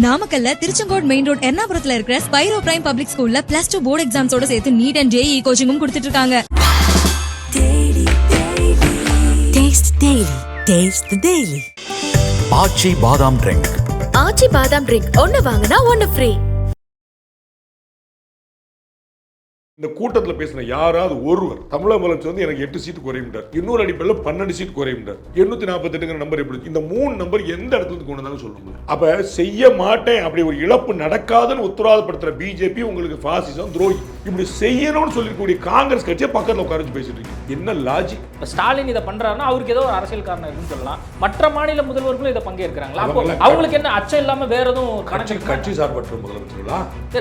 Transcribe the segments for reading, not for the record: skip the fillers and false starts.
நாமக்கல்ல Tiruchengode main road எர்ணாபுரத்துல இருக்கிற Spiro prime public ஸ்கூல்ல +2 போர்டு எக்ஸாம்ஸோட சேர்த்து நீட் அண்ட் ஜேஇ கோச்சிங்கும் கொடுத்துட்டு இருக்காங்க. ஆச்சி பாதாம் ட்ரிங்க். ஆச்சி பாதாம் ட்ரிங்க் ஒன்னு வாங்குனா ஒன்னு ஃப்ரீ. இந்த கூட்டத்தில் பேசின யாராவது ஒருவர் தமிழக முதலமைச்சர் வந்து எனக்கு 8 சீட்டு குறையும்ட்டார், இன்னொரு அடிப்படையில் 12 சீட் குறையும்ட்டார், 848 நம்பர் எப்படி இந்த 3 நம்பர் எந்த இடத்துல கொண்டு வந்தாலும் சொல்ல முடியும். அப்ப செய்ய மாட்டேன் அப்படி ஒரு இழப்பு நடக்காதுன்னு உத்தரவாதப்படுத்துற பிஜேபி உங்களுக்கு பாசிசம் துரோகி. இப்படி செய்யணும்னு சொல்லக்கூடிய காங்கிரஸ் கட்சியை பக்கத்தில் உட்கார பேசிட்டு இருக்கீங்க. என்ன லாஜிக்? ஸ்டாலின் இதை பண்றாருன்னா அவருக்கு ஏதோ ஒரு அரசியல் காரணம் இருக்குன்னு சொல்லலாம். மற்ற மாநில முதல்வர்களும் இதை பங்கேற்கிறாங்களா? அவங்களுக்கு என்ன அச்சம் இல்லாம வேற எதுவும் கட்சி சார்பற்ற முதலமைச்சர்களா?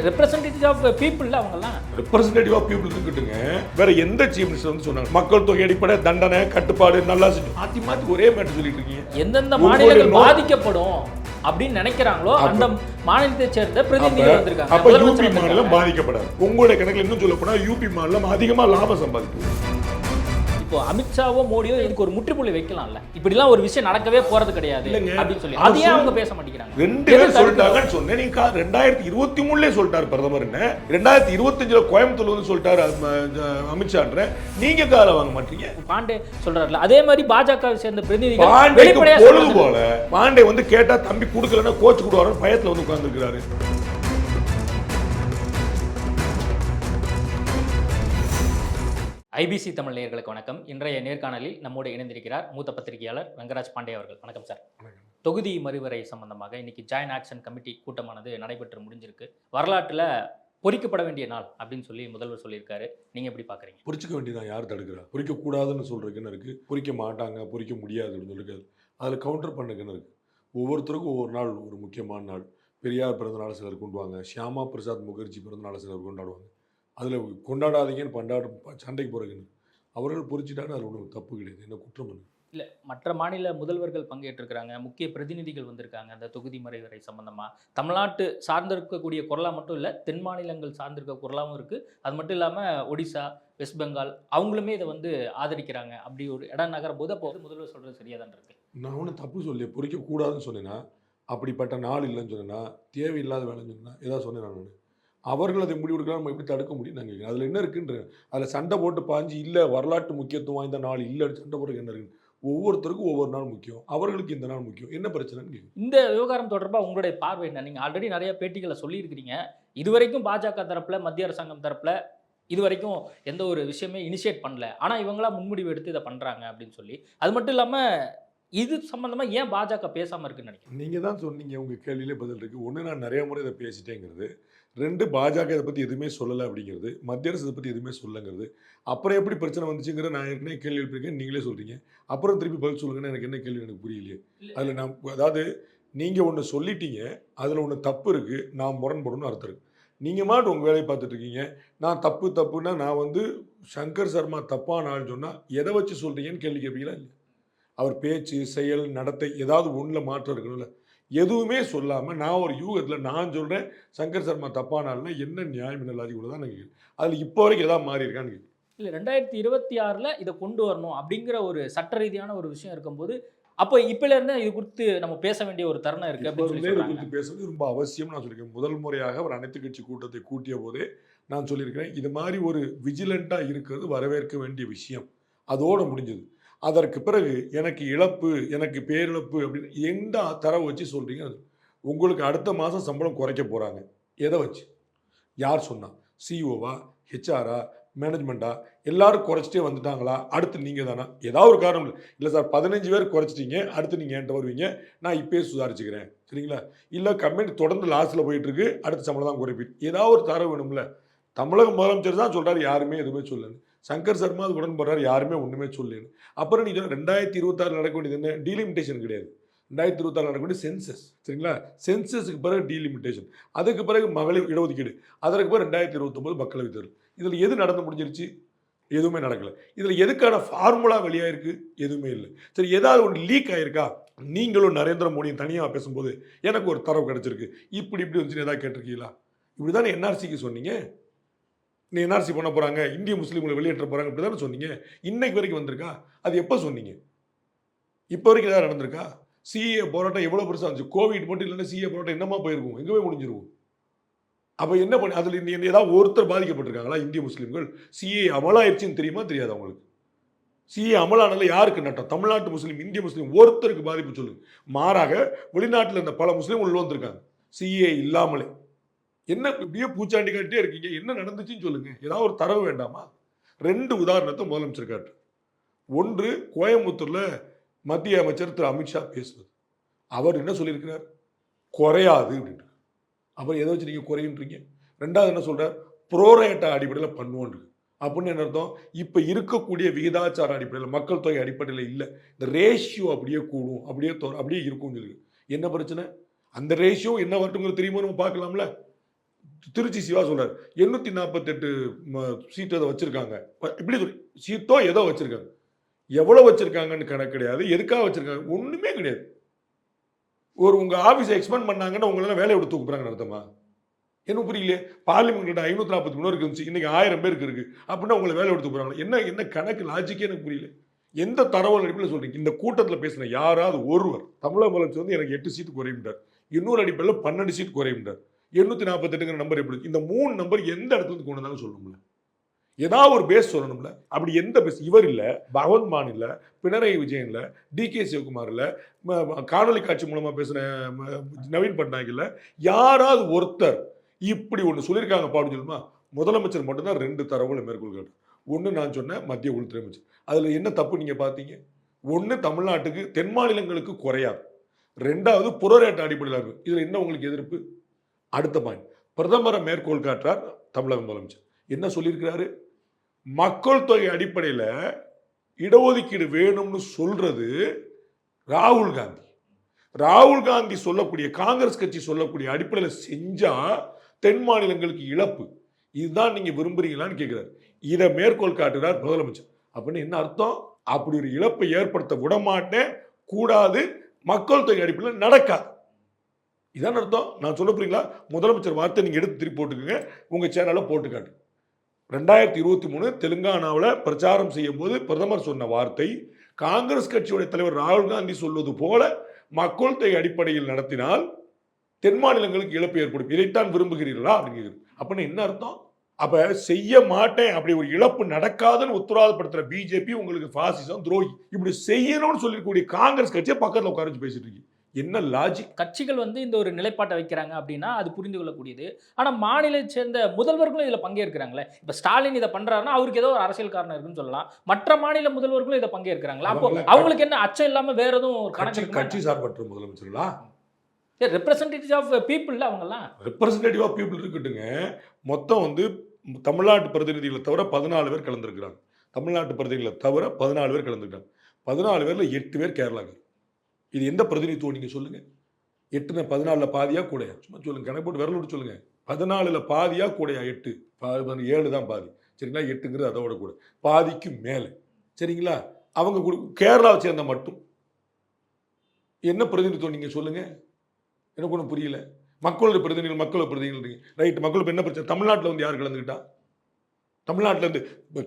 ரெப்ரசன்டேட்டிவ் ஆஃப் பீப்புள் அவங்கலாம் ரெப்ரசன்டேட்டிவ் ஆஃப் பீப்புள் இருக்கட்டுங்க. வேற எந்த சீஃப் மினிஸ்டர் வந்து சொன்னாங்க மக்கள் தொகை அடிப்படை தண்டனை கட்டுப்பாடு நல்லா மாத்தி மாத்தி ஒரே மேட்டர் சொல்லிட்டு இருக்கீங்க. எந்தெந்த மாநிலங்கள் பாதிக்கப்படும் அப்படின்னு நினைக்கிறாங்களோ அந்த மாநிலத்தை சேர்ந்த பிரதிநிதிகள் வந்திருக்காங்க. அப்ப யூபி மாநிலம் பாதிக்கப்படாது. உங்களுடைய கணக்கில் இன்னும் சொல்ல போனா யூபி மாநிலம் அதிகமா லாபம் சம்பாதிக்கும். இப்போ அமித்ஷாவோ மோடியோ இதுக்கு ஒரு முற்றுப்புள்ளி வைக்கலாம்ல. இப்படிலாம் ஒரு விஷயம் நடக்கவே போறது கிடையாது அப்படின்னு சொல்லி அதையே அவங்க பேச மாட்டேங்கிறாங்க. 2 பேர் சொல்லிட்டாங்கன்னு சொன்னேன். நீங்க 2023 சொல்லிட்டாரு பிரதமர், 2025 கோயம்புத்தூர்ல வந்து சொல்லிட்டாரு அமித்ஷான்ற. நீங்க கால வாங்க மாட்டீங்க. பாண்டே சொல்றாருல அதே மாதிரி பாஜகவை சேர்ந்த பிரதிநிதிகள் பொழுது போல பாண்டே வந்து கேட்டா தம்பி கொடுக்கலன்னா கோச் கொடுவாரு பயத்துல வந்து உட்கார்ந்து இருக்கிறாரு. ஐபிசி தமிழ் நேயர்களுக்கு வணக்கம். இன்றைய நேர்காணலில் நம்மோடு இணைந்திருக்கிறார் மூத்த பத்திரிகையாளர் ரங்கராஜ் பாண்டே அவர்கள். வணக்கம் சார். தொகுதி மறுவரை சம்பந்தமாக இன்னைக்கு ஜாயின்ட் ஆக்ஷன் கமிட்டி கூட்டமானது நடைபெற்று முடிஞ்சிருக்கு. வரலாற்றில் பொறிக்கப்பட வேண்டிய நாள் அப்படின்னு சொல்லி முதல்வர் சொல்லியிருக்காரு. நீங்க எப்படி பாக்குறீங்க? பொறிக்க வேண்டியதான் யார் தடுக்கிறா? பொறிக்க கூடாதுன்னு சொல்றதுக்குன்னு இருக்கு, பொறிக்க மாட்டாங்க பொறிக்க முடியாது அப்படின்னு இருக்காது. அதில் கவுண்டர் பண்ணுக்குன்னு இருக்கு. ஒவ்வொருத்தருக்கும் ஒவ்வொரு நாள் ஒரு முக்கியமான நாள். பெரியார் பிறந்தநாள் சிலர் கொண்டுவாங்க, ஷியாமா பிரசாத் முகர்ஜி பிறந்தநாள் சிலர் கொண்டாடுவாங்க. அதில் கொண்டாடாதீங்கன்னு சண்டைக்கு போகிறதுன்னு அவர்கள் பொறிச்சிட்டாங்க. அதில் ஒன்றும் தப்பு கிடையாது, என்ன குற்றம் இல்லை. இல்லை, மற்ற மாநில முதல்வர்கள் பங்கேற்றிருக்கிறாங்க, முக்கிய பிரதிநிதிகள் வந்திருக்காங்க. அந்த தொகுதி மறைவரை சம்பந்தமாக தமிழ்நாட்டு சார்ந்திருக்கக்கூடிய குரலாக மட்டும் இல்லை, தென் மாநிலங்கள் சார்ந்திருக்க குரலாகவும் இருக்குது. அது மட்டும் இல்லாமல் ஒடிசா, வெஸ்ட் பெங்கால் அவங்களுமே இதை வந்து ஆதரிக்கிறாங்க. அப்படி ஒரு இடம் நகரும் போது அப்போ முதல்வர் சொல்கிறது சரியாக தான் இருக்குது. நான் ஒன்றும் தப்பு சொல்லி பொறிக்கக்கூடாதுன்னு சொன்னேன்னா, அப்படிப்பட்ட நாள் இல்லைன்னு சொன்னேன்னா, தேவையில்லாத வேலைன்னு சொன்னால் ஏதாவது சொன்னேன் நான். அவர்கள் அதை முடிவெடுக்கலாம், நம்ம எப்படி தடுக்க முடியும்? நாங்கள் அதில் என்ன இருக்குன்ற அதில் சண்டை போட்டு பாஞ்சு இல்லை வரலாற்று முக்கியத்துவம் வாய்ந்த நாள் இல்லை சண்டை போட்டு என்ன இருக்குன்னு. ஒவ்வொருத்தருக்கும் ஒவ்வொரு நாள் முக்கியம், அவர்களுக்கு இந்த நாள் முக்கியம். என்ன பிரச்சனைன்னு கேட்கும். இந்த விவகாரம் தொடர்பாக உங்களுடைய பார்வை என்ன? நீங்கள் ஆல்ரெடி நிறைய பேட்டிகளை சொல்லியிருக்கிறீங்க. இதுவரைக்கும் பாஜக தரப்பில் மத்திய அரசாங்கம் தரப்பில் இதுவரைக்கும் எந்த ஒரு விஷயமே இனிஷியேட் பண்ணல, ஆனால் இவங்களா முன்முடிவு எடுத்து இதை பண்ணுறாங்க அப்படின்னு சொல்லி. அது மட்டும் இல்லாமல் இது சம்மந்தமாக ஏன் பாஜக பேசாமல் இருக்குன்னு நினைக்கிறேன். நீங்கள் தான் சொன்னீங்க, உங்கள் கேள்வியிலே பதில் இருக்குது. ஒன்று, நான் நிறைய முறை இதை பேசிட்டேங்கிறது. 2, பாஜக இதை பற்றி எதுவுமே சொல்லலை அப்படிங்கிறது. மத்திய அரசு இதை பற்றி எதுவுமே சொல்லங்கிறது. அப்புறம் எப்படி பிரச்சனை வந்துச்சுங்கிற நான் ஏற்கனவே கேள்வி எழுப்பியிருக்கேன், நீங்களே சொல்கிறீங்க. அப்புறம் திருப்பி பதில் சொல்லுங்கன்னு எனக்கு என்ன கேள்வி எனக்கு புரியலையே. அதில் நான் அதாவது நீங்கள் ஒன்று சொல்லிட்டீங்க, அதில் ஒன்று தப்பு இருக்குது, நான் முரண்படணும்னு அர்த்தம் இருக்குது. நீங்கள் மாட்டு உங்கள் வேலையை பார்த்துட்ருக்கீங்க. நான் தப்புன்னா நான் வந்து சங்கர் சர்மா தப்பான ஆள்னு சொன்னால் எதை வச்சு சொல்கிறீங்கன்னு கேள்வி கேட்பீங்களா? இல்லை, அவர் பேச்சு செயல் நடத்தை ஏதாவது ஒன்றில் மாற்றம் இருக்கணும்ல. எதுவுமே சொல்லாமல் நான் ஒரு யூகத்தில் நான் சொல்கிறேன் சங்கர் சர்மா தப்பானால்னா என்ன நியாயம், என்ன லாஜிக் கூட தான் எனக்கு. அதில் இப்போ வரைக்கும் எதாவது மாறி இருக்கான்னு கேட்கு. இல்லை, 2026 இதை கொண்டு வரணும் அப்படிங்கிற ஒரு சட்ட ரீதியான ஒரு விஷயம் இருக்கும்போது அப்போ இப்போலேருந்து இது குறித்து நம்ம பேச வேண்டிய ஒரு தருணம் இருக்குது அப்படின்னு இது குறித்து பேசுறது ரொம்ப அவசியம். நான் சொல்லியிருக்கேன், முதல் முறையாக ஒரு அனைத்து கட்சி கூட்டத்தை கூட்டிய போதே நான் சொல்லியிருக்கிறேன், இது மாதிரி ஒரு விஜிலண்ட்டாக இருக்கிறது வரவேற்க வேண்டிய விஷயம். அதோடு முடிஞ்சது. அதற்கு பிறகு எனக்கு இழப்பு, எனக்கு பேரிழப்பு அப்படின்னு எந்த தரவு வச்சு சொல்கிறீங்க? அது உங்களுக்கு அடுத்த மாதம் சம்பளம் குறைக்க போகிறாங்க. எதை வச்சு? யார் சொன்னா? சிஓவா, ஹெச்ஆரா, மேனேஜ்மெண்ட்டா? எல்லாரும் குறைச்சிட்டே வந்துட்டாங்களா? அடுத்து நீங்கள் தானா? ஏதாவது ஒரு காரணம் இல்லை சார் 15 பேர் குறைச்சிட்டீங்க, அடுத்து நீங்கள் என்கிட்ட வருவீங்க, நான் இப்போயே சுதாரிச்சுக்கிறேன் சரிங்களா? இல்லை கம்பெனி தொடர்ந்து லாஸில் போயிட்டுருக்கு, அடுத்த சம்பளம் தான் குறைப்பீங்க. ஏதாவது ஒரு தரவு வேணும்ல. தமிழக முதலமைச்சர் தான் சொல்கிறார், யாருமே எதுவுமே சொல்லணும். சங்கர் சர்மா அது உடன்படுறாரு, யாருமே ஒன்றுமே சொல்லணும். அப்புறம் நீங்கள் 2026 நடக்க வேண்டியது என்ன? டீலிமிட்டேஷன் கிடையாது. 2026 நடக்க வேண்டிய சென்சஸ் சரிங்களா? சென்சஸுக்கு பிறகு டீலிமிட்டேஷன், அதுக்கு பிறகு மகளிர் இடஒதுக்கீடு, அதற்கு பிறகு 2029 மக்களவைத் தேர்தல். இதில் எது நடந்து முடிஞ்சிருச்சு? எதுவுமே நடக்கலை. இதில் எதுக்கான ஃபார்முலா வெளியாயிருக்கு? எதுவுமே இல்லை. சரி, ஏதாவது ஒன்று லீக் ஆகிருக்கா? நீங்களும் நரேந்திர மோடியும் தனியாக பேசும்போது எனக்கு ஒரு தரவு கிடச்சிருக்கு, இப்படி வந்துச்சுன்னு ஏதாவது கேட்டிருக்கீங்களா? இப்படி தானே என்ஆர்சிக்கு சொன்னீங்க. நீ என்ஆர்சி பண்ண போகிறாங்க, இந்திய முஸ்லீம்களை வெளியேற்ற போகிறாங்க, இப்படி தானே சொன்னீங்க. இன்னைக்கு வரைக்கும் வந்திருக்கா? அது எப்போ சொன்னீங்க? இப்போ வரைக்கும் ஏதாவது நடந்திருக்கா? சிஏ போராட்டம் எவ்வளவு பெருசா இருந்துச்சு. கோவிட் மட்டும் இல்லைன்னா சிஏ போராட்டம் என்னமா போயிருக்கும், எங்கவே முடிஞ்சிருக்கும். அப்ப என்ன பண்ணி அதுல ஏதாவது ஒருத்தர் பாதிக்கப்பட்டிருக்காங்களா? இந்திய முஸ்லிம்கள் சிஏ அமலாயிருச்சுன்னு தெரியுமா தெரியாது அவங்களுக்கு? சிஏ அமலானதுல யாருக்கு நட்டம்? தமிழ்நாட்டு முஸ்லீம், இந்திய முஸ்லீம் ஒருத்தருக்கு பாதிப்பு சொல்லுங்க. மாறாக வெளிநாட்டில் இருந்த பல முஸ்லீம் உள்ள வந்திருக்காங்க சிஏ இல்லாமலே. என்ன இப்படியே பூச்சாண்டி காட்டிட்டே இருக்கீங்க, என்ன நடந்துச்சுன்னு சொல்லுங்க. ஏதாவது ஒரு தரவு வேண்டாமா? 2 உதாரணத்தை முதலமைச்சர் காட்டு. ஒன்று, கோயம்புத்தூர்ல மத்திய அமைச்சர் திரு அமித்ஷா பேசுவது. அவர் என்ன சொல்லியிருக்கிறார்? குறையாது அப்படின்ட்டு. அப்புறம் எதை வச்சு நீங்க குறையுன்றீங்க? 2வது என்ன சொல்றார்? புரோரேட்டா அடிப்படையில் பண்ணுவோன்று. அப்படின்னு என்ன அர்த்தம்? இப்ப இருக்கக்கூடிய விகிதாச்சார அடிப்படையில், மக்கள் தொகை அடிப்படையில் இல்ல, இந்த ரேஷியோ அப்படியே கூடும், அப்படியே இருக்கும்னு சொல்லி. என்ன பிரச்சனை? அந்த ரேஷியோ என்ன வரட்டுங்கிறது தெரியுமோ நம்ம பார்க்கலாம்ல. திருச்சி சிவா சொல்றாரு 848 சீட் அதை வச்சிருக்காங்க. இப்படி சீட்டோ ஏதோ வச்சிருக்காங்க. எவ்வளவு வச்சிருக்காங்கன்னு கணக்கு கிடையாது, எதுக்காக வச்சிருக்காங்க ஒண்ணுமே கிடையாது. உங்க ஆபீஸை எக்ஸ்பெண்ட் பண்ணாங்கன்னா உங்களெல்லாம் வேலையை விட்டு தூக்குறாங்கன்னு அர்த்தமா? என்ன புரியலையே? பார்லிமெண்ட் 543 இருந்துச்சு, இன்னைக்கு 1000 பேருக்கு இருக்கு அப்படின்னா உங்களை வேலை எடுத்து போறாங்க. என்ன கணக்கு, லாஜிக்கே எனக்கு புரியல. எந்த தரவு அடிப்படையில் சொல்றீங்க? இந்த கூட்டத்தில் பேசின யாராவது ஒருவர் தமிழக முதலமைச்சர் வந்து எனக்கு 8 சீட் குறையும்ட்டார், இன்னொரு அடிப்படையில் 12 சீட் குறையும்ட்டார், 848 நம்பர் எப்படி? இந்த 3 நம்பர் எந்த இடத்துல இருந்து கொண்டு வந்தாலும் சொல்லணும்ல, ஏதாவது ஒரு பேஸ் சொல்லணும்ல. அப்படி எந்த பேஸ்? இவர் இல்ல, பகவந்த் மான் இல்ல, பினராயி விஜயன் இல்ல, டிகே சிவகுமார் இல்ல, காணொலி காட்சி மூலமா பேசின நவீன் பட்நாயக் இல்ல, யாராவது ஒருத்தர் இப்படி ஒன்று சொல்லியிருக்காங்க பாடு சொல்லுமா? முதலமைச்சர் மட்டும்தான் 2 தரவுகளை மேற்கொள் காட்டு. ஒன்று நான் சொன்ன மத்திய உள்துறை அமைச்சர். அதில் என்ன தப்பு நீங்கள் பார்த்தீங்க? ஒன்று தமிழ்நாட்டுக்கு, தென் மாநிலங்களுக்கு குறையாது. 2வது புரோரேட்ட அடிப்படையில் இருக்கும். இதில் என்ன உங்களுக்கு எதிர்ப்பு? அடுத்த பாயிண்ட், பிரதமரை மேற்கோள் காட்டுறார் தமிழக முதலமைச்சர். என்ன சொல்லியிருக்கிறாரு? மக்கள் தொகை அடிப்படையில் இடஒதுக்கீடு வேணும்னு சொல்றது ராகுல் காந்தி. ராகுல் காந்தி சொல்லக்கூடிய, காங்கிரஸ் கட்சி சொல்லக்கூடிய அடிப்படையில் செஞ்சா தென் மாநிலங்களுக்கு இழப்பு. இதுதான் நீங்க விரும்புறீங்களான்னு கேட்கிறார். இதை மேற்கோள் காட்டுகிறார் முதலமைச்சர். அப்படின்னு என்ன அர்த்தம்? அப்படி ஒரு இழப்பை ஏற்படுத்த விடமாட்டேன், கூடாது, மக்கள் தொகை அடிப்படையில் நடக்காது. இதான் அர்த்தம். நான் சொல்ல புரியுங்களா? முதலமைச்சர் வார்த்தை நீங்க எடுத்து திருப்பி போட்டுக்கோங்க, உங்க சேனல்ல போட்டு காட்டு. 2023 தெலுங்கானாவில் பிரச்சாரம் செய்யும் போது பிரதமர் சொன்ன வார்த்தை, காங்கிரஸ் கட்சியுடைய தலைவர் ராகுல் காந்தி சொல்வது போல மக்கள் தொகை அடிப்படையில் நடத்தினால் தென் மாநிலங்களுக்கு இழப்பு ஏற்படும். இதைத்தான் விரும்புகிறீர்களா அப்படிங்கிறது. அப்படின்னு என்ன அர்த்தம்? அப்ப செய்ய மாட்டேன், அப்படி ஒரு இழப்பு நடக்காதுன்னு உத்தரவாதப்படுத்துற பிஜேபி உங்களுக்கு பாசிசம், துரோகி. இப்படி செய்யணும்னு சொல்லக்கூடிய காங்கிரஸ் கட்சியை பக்கத்தில் உட்கார பேசிட்டு இருக்கு. என்ன லாஜிக்? கட்சிகள் வந்து இந்த ஒரு நிலைப்பாட்டை வைக்கிறாங்க அப்படின்னா அது புரிந்து கொள்ளக்கூடியது. ஆனா மாநிலத்தை சேர்ந்த முதல்வர்களும் இதுல பங்கேற்கிறாங்களே. இப்ப ஸ்டாலின் இதை பண்றாருன்னா அவருக்கு ஏதோ ஒரு அரசியல் காரணம் இருக்குன்னு சொல்லலாம். மற்ற மாநில முதல்வர்களும் இதை பங்கேற்கிறாங்களா? அப்போ அவங்களுக்கு என்ன அச்சம் இல்லாம வேற எதுவும் கட்சி சார்பற்ற முதலமைச்சர்களா? ரெப்ரசன்டேட்டிவ் ஆஃப் பீப்புள் அவங்கலாம். ரெப்ரசன்டேட்டிவ் ஆஃப் பீப்புள் இருக்கட்டுங்க. மொத்தம் வந்து தமிழ்நாட்டு பிரதிநிதிகளை தவிர 14 பேர் கலந்துருக்கிறாங்க. தமிழ்நாட்டு பிரதிநிதிகளை தவிர 14 பேர் கலந்துருக்காங்க. 14 பேர்ல 8 பேர் கேரளாக்கார். இது எந்த பிரதிநிதித்துவம் நீங்க சொல்லுங்க? 8 14 பாதியா கூடையா? சும்மா சொல்லுங்க, கணக்கு போட்டு விரல் விட்டு சொல்லுங்க. 14 பாதியா கூடையா? 8 7 தான் பாதி. சரிங்களா? 8ங்கிறது அதோட கூட பாதிக்கு மேலே. சரிங்களா? அவங்க கேரளாவை சேர்ந்த மட்டும் என்ன பிரதிநிதித்துவம் நீங்க சொல்லுங்க? எனக்கு ஒன்றும் புரியல. மக்களோட பிரதிநிதிகள், மக்களோட பிரதிநிதிகள் ரைட். மக்களுக்கு என்ன பிரச்சனை? தமிழ்நாட்டில் வந்து யார் கலந்துக்கிட்டா? தமிழ்நாட்டில் இருந்து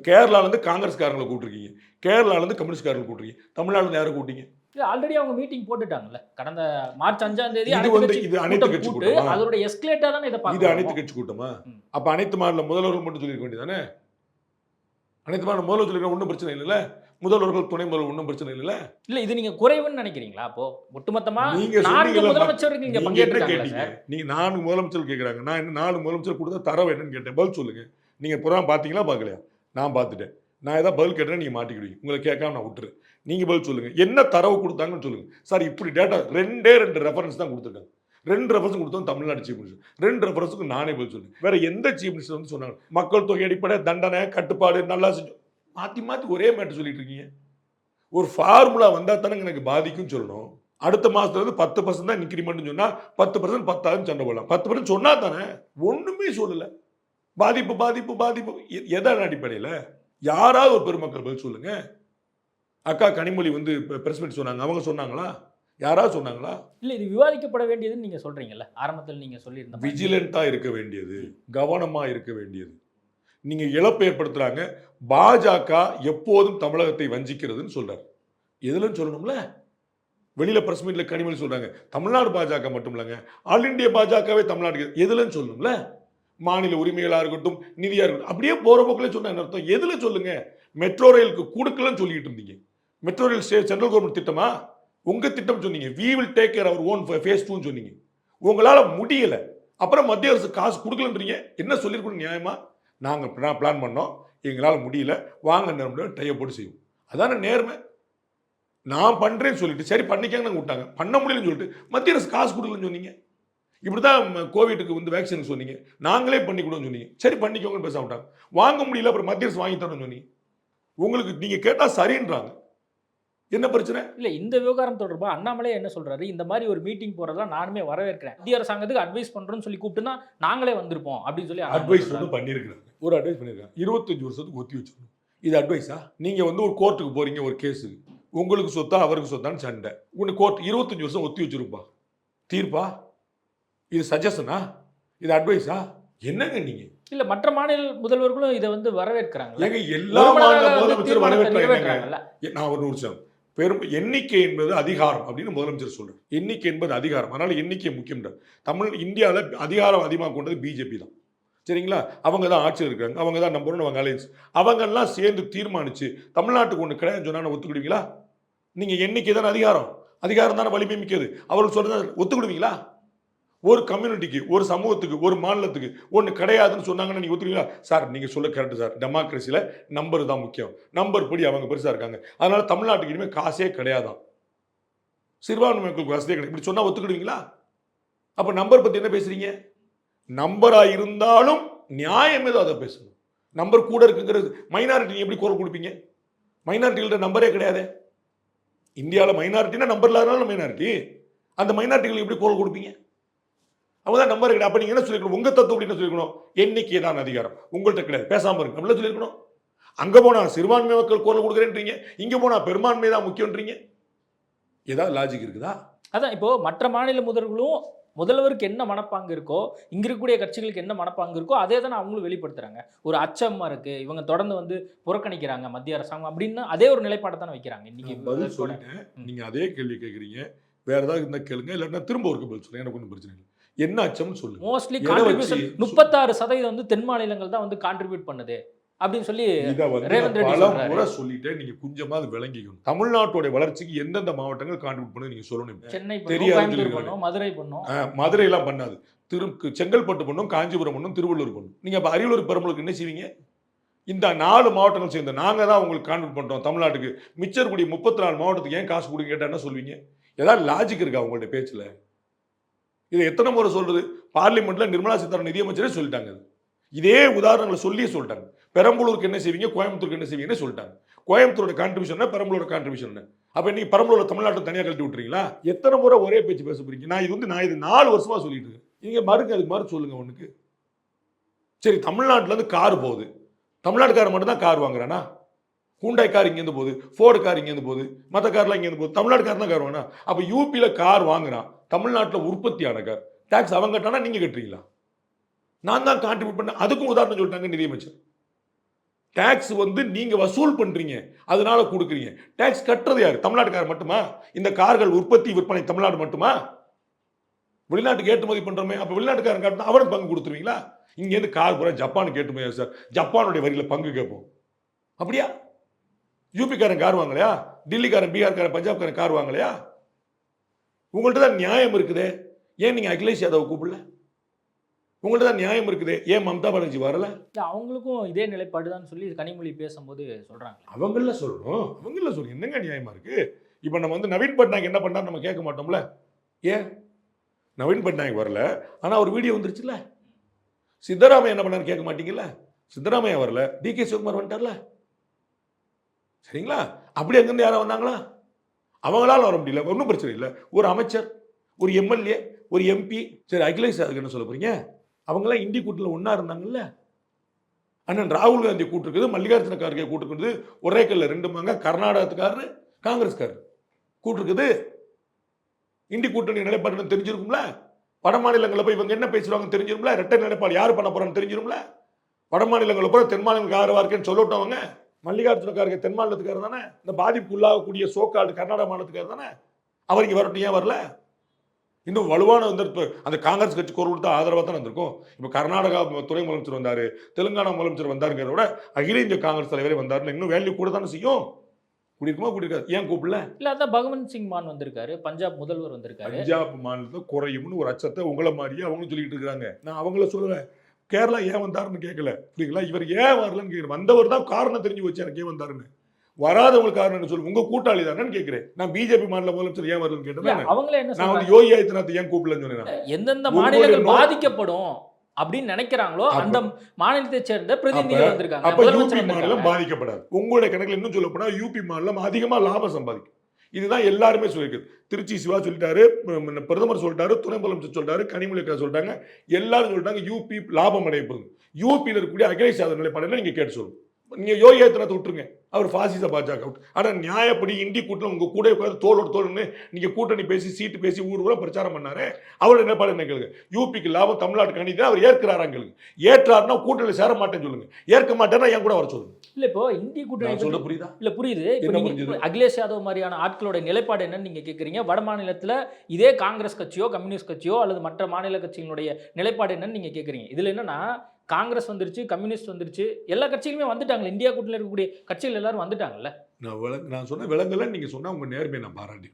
கேரளாலேருந்து காங்கிரஸ்காரங்களை கூட்டிருக்கீங்க, கேரளாலேருந்து கம்யூனிஸ்ட்காரங்களை கூட்டிருக்கீங்க, தமிழ்நாட்டில் யாரை கூட்டிங்க? ஆல்ரெடி அவங்க மீட்டிங் போட்டுட்டாங்கல்ல கடந்த மார்ச் 5ஆம் தேதி. இது அனைத்து கட்சி கூட்டமா? அதோட எஸ்கலேட்டா தானே இத இது பார்க்கணும். அனைத்து கட்சி கூட்டமா? அப்ப அனைத்து மாநில முதல்வர்கள் மட்டும் சொல்லிருக்க வேண்டியதானே? அனைத்து மாநில முதல்வர் சொல்லிருக்க ஒன்றும் பிரச்சனை இல்லைல்ல? முதல்வர்கள், துணை முதல்வர் ஒன்றும் பிரச்சனை இல்லைல்ல? இல்ல, இது நீங்க குறைவுன்னு நினைக்கிறீங்களா? அப்போ ஒட்டுமொத்தமா நீங்க 4 முதலமைச்சருக்கு நீங்க பங்கேற்றாங்க. நீங்க 4 முதலமைச்சர் கேட்கறாங்க. நான் என்ன 4 முதலமைச்சர் கொடுத்த தரவு என்னன்னு கேட்டேன். பதில் சொல்லுங்க. நீங்க புறம் பாத்தீங்களா பார்க்கலையா? நான் பார்த்துட்டேன். நான் ஏதாவது பதில் கேட்டேன் நீங்க மாட்டிக்கிடுவீங்க. உங்களை கேட்காம நான் விட்டுரு. நீங்க பதில் சொல்லுங்க. என்ன தரவு கொடுத்தாங்கன்னு சொல்லுங்க. சார் இப்படி டேட்டா 2 ரெஃபரன்ஸ் தான் கொடுத்துருக்காங்க. 2 ரெஃபரன்ஸ் கொடுத்தோம் தமிழ்நாடு சீஃப் மினிஸ்டர். 2 ரெஃபரன்ஸுக்கு நானே பதில் சொல்லுங்க. வேற எந்த சீஃப் மினிஸ்டர் வந்து சொன்னாங்க மக்கள் தொகை அடிப்படை, தண்டனை, கட்டுப்பாடு நல்லா செஞ்சு மாத்தி மாத்தி ஒரே மேட்டர் சொல்லிட்டு இருக்கீங்க? ஒரு ஃபார்முலா வந்தா தானே எனக்கு பாதிக்கும் சொல்லணும். அடுத்த மாசத்துல இருந்து 10% தான் இன்கிரிமெண்ட் சொன்னா 10% 10,000 சண்டை போடலாம். 10% சொன்னா தானே. ஒண்ணுமே சொல்லல. பாதிப்பு பாதிப்பு பாதிப்பு எதன் அடிப்படையில்? யாராவது ஒரு பெருமக்கள் பதில் சொல்லுங்க. அக்கா கனிமொழி வந்து பிரஸ் மீட் சொன்னாங்க, அவங்க சொன்னாங்களா? யாராவது சொன்னாங்களா? இல்ல, இது விவாதிக்கப்பட வேண்டியதுன்னு நீங்க சொல்றீங்கல்ல, ஆரம்பத்தில் நீங்க சொல்லியிருந்தீங்க. விஜிலண்டா இருக்க வேண்டியது, கவனமா இருக்க வேண்டியது. நீங்க இழப்பு ஏற்படுத்துறாங்க. பாஜக எப்போதும் தமிழகத்தை வஞ்சிக்கிறதுன்னு சொல்றாரு. எதுலன்னு சொல்லணும்ல? வெளியில பிரஸ் மீட்ல கனிமொழி சொல்றாங்க தமிழ்நாடு பாஜக மட்டும் இல்லைங்க, ஆல் இந்தியா பாஜகவே தமிழ்நாட்டுக்கு எதுலன்னு சொல்லணும்ல. மாநில உரிமைகளா இருக்கட்டும், நிதியா இருக்கட்டும், அப்படியே போற போக்கில் சொன்ன என்ன அர்த்தம்? எதுல சொல்லுங்க. மெட்ரோ ரயிலுக்கு கொடுக்கலன்னு சொல்லிட்டு இருந்தீங்க. மெட்ரோ ரயில் சென்ட்ரல் கவர்மெண்ட் திட்டமா? உங்க திட்டம் சொன்னீங்க. We will take care our own face 2 சொன்னீங்க. உங்களால முடியல. அப்புறம் மத்திய அரசு காசு கொடுக்கலன்றீங்க. என்ன சொல்லிருக்கணும் நியாயமா? நாங்க பிளான் பண்ணோம், எங்களால முடியல, வாங்க நேரம் டைய போட்டு செய்வோம். அதான நேர்மை. நான் பண்றேன்னு சொல்லிட்டு சரி பண்ணிக்கங்க விட்டாங்க. பண்ண முடியலன்னு சொல்லிட்டு மத்திய அரசு காசு கொடுக்கலன்னு சொன்னீங்க. இப்படிதான் கோவிட்டுக்கு வந்து வேக்சின் சொன்னீங்க, நாங்களே பண்ணி கொடுன்னு சொன்னீங்க. சரி பண்ணிக்கோங்கன்னு பேச விட்டாங்க. வாங்க முடியல, அப்புறம் மத்திய அரசு வாங்கி தரணும்னு சொன்னீங்க. உங்களுக்கு நீங்க கேட்டா சரின்றாங்க. என்ன பிரச்சனை? இல்ல இந்த விவகாரம் தொடர்பா அண்ணாமலை என்ன சொல்றாரு, இந்த மாதிரி ஒரு மீட்டிங் போறதெல்லாம் நானுமே வரவேற்கிறேன், மத்திய அரசாங்கத்துக்கு அட்வைஸ் பண்றோம்னு சொல்லி கூப்பிட்டுனா நாங்களே வந்திருப்போம் அப்படின்னு சொல்லி அட்வைஸ் வந்து பண்ணியிருக்காங்க. ஒரு அட்வைஸ் பண்ணியிருக்காங்க, 25 வருஷத்துக்கு ஒத்தி வச்சுக்கணும். இது அட்வைஸா? நீங்க வந்து ஒரு கோர்ட்டுக்கு போறீங்க, ஒரு கேஸுக்கு, உங்களுக்கு சொத்தா அவருக்கு சொத்தான்னு சண்டை. உன்னை கோர்ட் 25 வருஷம் ஒத்தி வச்சிருப்பா, தீர்ப்பா? இது சஜஷனா? இது அட்வைஸா? என்னங்க நீங்க? இல்ல மற்ற மாநில முதல்வர்களும் இதை வந்து வரவேற்கிறாங்க. ஏங்க எல்லா மாநில முதலமைச்சரும் வரவேற்கிறாங்க. நான் ஒரு நிமிஷம். பெரும் எண்ணிக்கை என்பது அதிகாரம் அப்படின்னு முதலமைச்சர் சொல்றாரு. எண்ணிக்கை என்பது அதிகாரம், அதனால எண்ணிக்கை முக்கியம். இந்தியாவில் அதிகாரம் அதிகமாக கொண்டது பிஜேபி தான். சரிங்களா? அவங்க தான் ஆட்சியில் இருக்காங்க, அவங்க தான் நம்பர் ஒன், அவங்க அலையன்ஸ். அவங்கெல்லாம் சேர்ந்து தீர்மானிச்சு தமிழ்நாட்டுக்கு ஒன்று கிடையாது சொன்னா ஒத்துக்கிடுவீங்களா? நீங்க எண்ணிக்கை தானே அதிகாரம், அதிகாரம் தானே வலிமை மிக்கது. அவர்கள் சொல்றத ஒத்துக்கிடுவீங்களா? ஒரு கம்யூனிட்டிக்கு, ஒரு சமூகத்துக்கு, ஒரு மாநிலத்துக்கு ஒன்று கிடையாதுன்னு சொன்னாங்கன்னா நீங்க ஒத்துக்குவீங்களா? சார் நீங்க சொல்ல கரெக்ட் சார், டெமோக்ரஸியில் நம்பர் தான் முக்கியம், நம்பர் படி அவங்க பெருசா இருக்காங்க, அதனால தமிழ்நாட்டுக்கு இனிமேல் காசே கிடையாதான், சிறுபான்மை மக்களுக்கு வசதியே கிடையாது, இப்படி சொன்னா ஒத்துக்கிடுவீங்களா? அப்ப நம்பர் பத்தி என்ன பேசுறீங்க? நம்பரா இருந்தாலும் நியாயம் ஏதோ அதை பேசணும். நம்பர் கூட இருக்குங்கிறது மைனாரிட்டி எப்படி குரல் கொடுப்பீங்க? மைனாரிட்டிகளோட நம்பரே கிடையாது. இந்தியாவில் மைனாரிட்டினா நம்பர் இல்லாதனால மைனாரிட்டி, அந்த மைனாரிட்டிகளுக்கு எப்படி குரல் கொடுப்பீங்க? அவங்கதான் நம்பர் கிடையாது. அப்ப நீங்க என்ன சொல்லிருக்கணும்? உங்க தத்துவம் என்ன சொல்லிருக்கணும்? எண்ணிக்கை தான் அதிகாரம், உங்கள்கிட்ட கிடையாது, பேசாம இருக்கு அப்படிலாம் சொல்லிருக்கணும். அங்க போனா சிறுபான்மை மக்கள் குரல் கொடுக்குறேன்றீங்க, இங்க போனா பெரும்பான்மை தான் முக்கியம்ன்றீங்க. ஏதாவது லாஜிக் இருக்குதா? அதான் இப்போ மற்ற மாநில முதல்வர்களும் முதல்வருக்கு என்ன மனப்பாங்கு இருக்கோ, இங்க இருக்கக்கூடிய கட்சிகளுக்கு என்ன மனப்பாங்கு இருக்கோ அதே தானே அவங்களும் வெளிப்படுத்துறாங்க. ஒரு அச்சமா இருக்கு, இவங்க தொடர்ந்து வந்து புறக்கணிக்கிறாங்க மத்திய அரசாங்கம் அப்படின்னு அதே ஒரு நிலைப்பாட்டை தானே வைக்கிறாங்க. இன்னைக்கு பதில் சொல்லிட்டேன், நீங்க அதே கேள்வி கேட்குறீங்க. வேற ஏதாவது இருந்தா கேளுங்க, இல்லைன்னா திரும்ப ஒரு பதில் சொல்லுங்க, எனக்கு ஒன்றும் பிரச்சனை இல்லை. என்ன அச்சம்னு சொல்லுங்க. மோஸ்ட்லி கான்ட்ரிபியூஷன் 36% வந்து தென் மாநிலங்கள் தான் வந்து கான்ட்ரிபியூட் பண்ணுது அப்படின்னு சொல்லி ரேவந்த் ரெட்டி சொல்றாரு. முறை சொல்லிட்டு நீங்க கொஞ்சமாவது விளங்கிக்கணும். தமிழ்நாட்டோட வளர்ச்சிக்கு எந்தெந்த மாவட்டங்கள் கான்ட்ரிபியூட் பண்ணு நீங்க சொல்லணும். சென்னை பண்ணும், மதுரை பண்ணும். மதுரை எல்லாம் பண்ணாது, செங்கல்பட்டு பண்ணும், காஞ்சிபுரம் பண்ணும், திருவள்ளூர் பண்ணும். நீங்க அப்ப அரியலூர் பெரம்பலூருக்கு என்ன செய்வீங்க? இந்த 4 மாவட்டங்கள் சேர்ந்து நாங்க தான் உங்களுக்கு கான்ட்ரிபியூட் பண்றோம் தமிழ்நாட்டுக்கு, மிச்சர் கூடிய 34 மாவட்டத்துக்கு ஏன் காசு கொடுங்க கேட்டா என்ன சொல்வீங்க? ஏதாவது லாஜிக் இருக்கா உங்களுடைய பேச்சுல? இதை எத்தனை முறை சொல்றது? பார்லிமெண்ட்ல நிர்மலா சீதாராமன் நிதியமைச்சரே சொல்லிட்டாங்க. இதே உதாரணங்களை சொல்லியே சொல்லிட்டாங்க. பெரம்பலூருக்கு என்ன செய்வீங்க, கோயம்புத்தூருக்கு என்ன செய்வீங்கன்னு சொல்லிட்டாங்க. கோயம்புத்தூரோட கான்ட்ரிபியூஷன், பெரம்பலூரோட கான்ட்ரிபியூஷன். அப்ப நீங்க பெரம்பலூர் தமிழ்நாட்டை தனியாக கழட்டி விட்டுறீங்களா? எத்தனை முறை ஒரே பேச்சு பேச போறீங்க? நான் இது 4 வருஷமா சொல்லிட்டு இருக்கேன். நீங்க மறுக்க அதுக்கு மாதிரி சொல்லுங்க ஒண்ணுக்கு. சரி, தமிழ்நாட்டுல இருந்து கார் போகுது, தமிழ்நாட்டுக்காரர் மட்டும் தான் கார் வாங்குறானா? ஹூண்டாய் கார் இங்கேருந்து போகுது, ஃபோர்டு கார் இங்கேருந்து போகுது, மற்ற கார்லாம் இங்கேருந்து போகுது, தமிழ்நாட்டுக்காரர் தான் கார் வாங்கினா. அப்போ யூபியில் கார் வாங்குறான், தமிழ்நாட்டில் உற்பத்தியான கார், டேக்ஸ் அவங்க கட்டானா நீங்கள் கட்டுறீங்களா? நான் தான் கான்ட்ரிபியூட் பண்ண. அதுக்கும் உதாரணம் சொல்லிட்டாங்க நிதியமைச்சர். டேக்ஸ் வந்து நீங்க வசூல் பண்றீங்க, அதனால கொடுக்குறீங்க. டேக்ஸ் கட்டுறது யாரு? தமிழ்நாட்டுக்காரர் மட்டுமா? இந்த கார்கள் உற்பத்தி விற்பனை தமிழ்நாடு மட்டுமா? வெளிநாட்டுக்கு ஏற்றுமதி பண்றோமே, அப்ப வெளிநாட்டுக்காரன் காட்டினா அவனுக்கு பங்கு கொடுத்துருவீங்களா? இங்கேருந்து கார் பூரா ஜப்பானுக்கு ஏற்றுமதி சார், ஜப்பானுடைய வரியில பங்கு கேட்போம். அப்படியா? யூபிக்காரன் கார் வாங்கலையா? டெல்லிக்காரன், பீகார்காரன், பஞ்சாப்காரன் கார் வாங்கலையா? உங்கள்கிட்ட தான் நியாயம் இருக்குதே, ஏன் நீங்க அகிலேஷ் யாதவ் கூப்பிடல? உங்கள்கிட்ட தான் நியாயம் இருக்குது, ஏன் மம்தா பானர்ஜி வரல? அவங்களுக்கும் இதே நிலைப்பாடு தான் சொல்லி கனிமொழி பேசும்போது சொல்றாங்க. அவங்கள சொல்லணும், அவங்கள சொல்லணும். என்னங்க நியாயமா இருக்கு? இப்ப நம்ம வந்து நவீன் பட்நாயக் என்ன பண்ணாரு நம்ம கேட்க மாட்டோம்ல? ஏன் நவீன் பட்நாயக் வரல, ஆனா ஒரு வீடியோ வந்துருச்சுல்ல? சித்தராமையா என்ன பண்ணாரு கேட்க மாட்டீங்கல்ல? சித்தராமையா வரல, டிகே சிவகுமார் வந்துட்டார்ல, சரிங்களா? அப்படி அங்கிருந்து யாரும் வந்தாங்களா? அவங்களால வர முடியல, ஒன்றும் பிரச்சனை இல்லை. ஒரு அமைச்சர், ஒரு எம்எல்ஏ, ஒரு எம்பி, சரி அகிலேஷ் அதுக்கு என்ன சொல்ல போறீங்க? அவங்களாம் இந்தி கூட்டில் ஒன்னா இருந்தாங்கல்ல. அண்ணன் ராகுல் காந்தி கூட்டிருக்குது, மல்லிகார்ஜுன கார்கே கூட்டிருக்குது, ஒரே கல்ல 2 மாங்க, கர்நாடகத்துக்காரரு காங்கிரஸ்காரர் கூட்டிருக்குது. இந்தி கூட்டணி நிலைப்பாடு தெரிஞ்சிருக்கும்ல? வட மாநிலங்களில் போய் இவங்க என்ன பேசுவாங்க தெரிஞ்சிரும்ல? இரட்டை நிலைப்பாடு யார் பண்ண போறான்னு தெரிஞ்சிரும்ல? வட மாநிலங்களில் போய் தென் மாநிலங்களுக்கு ஆதரவா இருக்கேன்னு சொல்லட்டவங்க. மல்லிகார்ஜுன கார்கே தென் மாநிலத்துக்காரர் தானே, இந்த பாதிப்புக்கு உள்ளாகக்கூடிய சோக்காடு கர்நாடக மாநிலத்துக்காரர் தானே. அவர் இங்கே வரட்டும், ஏன் வரல? இன்னும் வலுவான வந்து அந்த காங்கிரஸ் கட்சி குரல் கொடுத்தா ஆதரவாக தான் இருந்திருக்கும். இப்போ கர்நாடகா துணை முதலமைச்சர் வந்தார், தெலுங்கானா முதலமைச்சர் வந்தாருங்கிறத விட அகில இந்திய காங்கிரஸ் தலைவரே வந்தாருன்னு இன்னும் வேல்யூ கூட தானே செய்யும். கூடியிருக்குமா கூடியிருக்காது? ஏன் கூப்பிடல? இல்ல அதான் பகவந்த் சிங் மான் வந்திருக்காரு, பஞ்சாப் முதல்வர் வந்திருக்காரு. பஞ்சாப் மாநிலத்தில் குறையும்னு ஒரு அச்சத்தை உங்களை மாதிரியே அவங்களும் சொல்லிட்டு இருக்காங்க. நான் அவங்கள சொல்லுவேன், கேரளா ஏன் வந்தாருன்னு கேட்கல, புரியுங்களா? இவர் ஏன் வரலன்னு கேட்குறேன். வந்தவர் தான் காரணம் தெரிஞ்சு வச்சு எனக்கு ஏன் வந்தாருன்னு. வராதவங்களுக்கு காரணம் என்ன சொல்லுங்க, உங்க கூட்டாளி தானேன்னு கேட்கிறேன். நான் பிஜேபி மாநில முதலமைச்சர் ஏன் வரலன்னு கேட்டேன். அவங்களே என்ன நான் வந்து யோகி ஆதித்யநாத் ஏன் கூப்பிடலன்னு சொன்னேன். எந்தெந்த மாநிலங்கள் பாதிக்கப்படும் அப்படின்னு நினைக்கிறாங்களோ அந்த மாநிலத்தை சேர்ந்த பிரதிநிதிகள் வந்திருக்காங்க. அப்ப யூபி மாநிலம் பாதிக்கப்படாது. உங்களுடைய கணக்கில் இன்னும் சொல்ல போனா யூபி மாநிலம் அதிகமா லாபம் சம்பாதிக்கும். இதுதான் எல்லாருமே சொல்லியிருக்குது. திருச்சி சிவா சொல்லிட்டாரு, பிரதமர் சொல்லிட்டாரு, துணை முதலமைச்சர் சொல்லிட்டாரு, கனிமொழி சொல்லிட்டாங்க, எல்லாரும் சொல்லிட்டாங்க யூபி லாபம் அடைய போகுது. யூபியில் இருக்கக்கூடிய அகிலேஷ் யாதவ் நிலைப்பாடு நீங்க கேட்டு சொல்லுங்க. நீங்க யோகி ஆதித்யநாத் விட்டுருங்க, அவர் பாசிச பாஜக. ஆனா நியாயப்படி இந்தி கூட்டணி உங்க கூட உட்காந்து தோளோட தோல்னு நீங்க கூட்டணி பேசி சீட்டு பேசி ஊர் பிரச்சாரம் பண்ணாரு. அவருடைய நிலைப்பாடு என்ன கேளுங்க. யூபிக்கு லாபம் தமிழ்நாட்டுக்கு அணிதான் அவர் ஏற்கிறாராங்களுக்கு. ஏற்றாருன்னா கூட்டணி சேர மாட்டேன்னு சொல்லுங்க, ஏற்க மாட்டேன்னா என் கூட வர சொல்லுங்க. இல்ல இப்போ இந்திய கூட்டணி சொல்ல புரியுதா? இல்ல புரியுது. இப்போ அகிலேஷ் யாதவ் மாதிரியான ஆட்களோட நிலைப்பாடு என்னன்னு நீங்க கேக்குறீங்க. வட மாநிலத்துல இதே காங்கிரஸ் கட்சியோ கம்யூனிஸ்ட் கட்சியோ அல்லது மற்ற மாநில கட்சிகளுடைய நிலைப்பாடு என்னன்னு நீங்க கேக்குறீங்க. இதுல என்னன்னா காங்கிரஸ் வந்துருச்சு, கம்யூனிஸ்ட் வந்துருச்சு, எல்லா கட்சிகளுமே வந்துட்டாங்க. இந்தியா கூட்டணியில் இருக்கக்கூடிய கட்சிகள் எல்லாரும் வந்துட்டாங்கல்ல. நான் சொன்ன விலங்குல நீங்க சொன்னா உங்க நேர்மையை நான் பாராட்டி.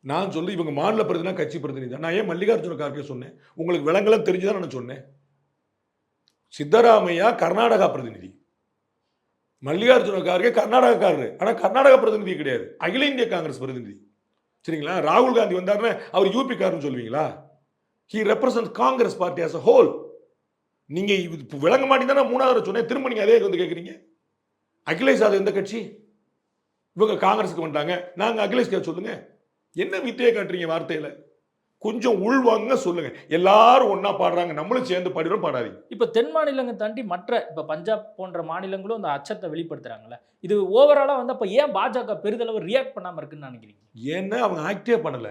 நான் சொல்லி இவங்க மாநில பிரதிநிதி கட்சி பிரதிநிதி. நான் ஏன் மல்லிகார்ஜுன கார்கே சொன்னேன், உங்களுக்கு விலங்குலாம் தெரிஞ்சுதான் நான் சொன்னேன். சித்தராமையா கர்நாடகா பிரதிநிதி, மல்லிகார்ஜுன கார்கே கர்நாடகாக்காரரு. ஆனா கர்நாடகா பிரதிநிதி கிடையாது, அகில இந்திய காங்கிரஸ் பிரதிநிதி. சரிங்களா? ராகுல் காந்தி வந்தாருன்னு அவர் யூபி காரன்னு சொல்லுவீங்களா? He represent Congress party as a whole. நீங்க விளங்க மாட்டீங்கன்னா மூணாவது சொன்னேன், திரும்ப நீங்க அதே வந்து கேட்குறீங்க. அகிலேஷ் யாதவ் எந்த கட்சி? இவங்க காங்கிரஸுக்கு வந்துட்டாங்க, நாங்க அகிலேஷ் சொல்லுங்க. என்ன வித்தையை காட்டுறீங்க வார்த்தையில? கொஞ்சம் உள்வாங்க சொல்லுங்க. எல்லாரும் ஒன்னா பாடுறாங்க, நம்மளும் சேர்ந்து பாடுறோம், பாடாதீங்க. இப்ப தென் மாநிலங்கள் தாண்டி மற்ற இப்ப பஞ்சாப் போன்ற மாநிலங்களும் அந்த அச்சத்தை வெளிப்படுத்துறாங்கல்ல. இது ஓவராலா வந்து அப்ப ஏன் பாஜக பெரிதளவு ரியாக்ட் பண்ணாம இருக்குன்னு நினைக்கிறீங்க? ஏன்னா அவங்க ஆக்டே பண்ணல.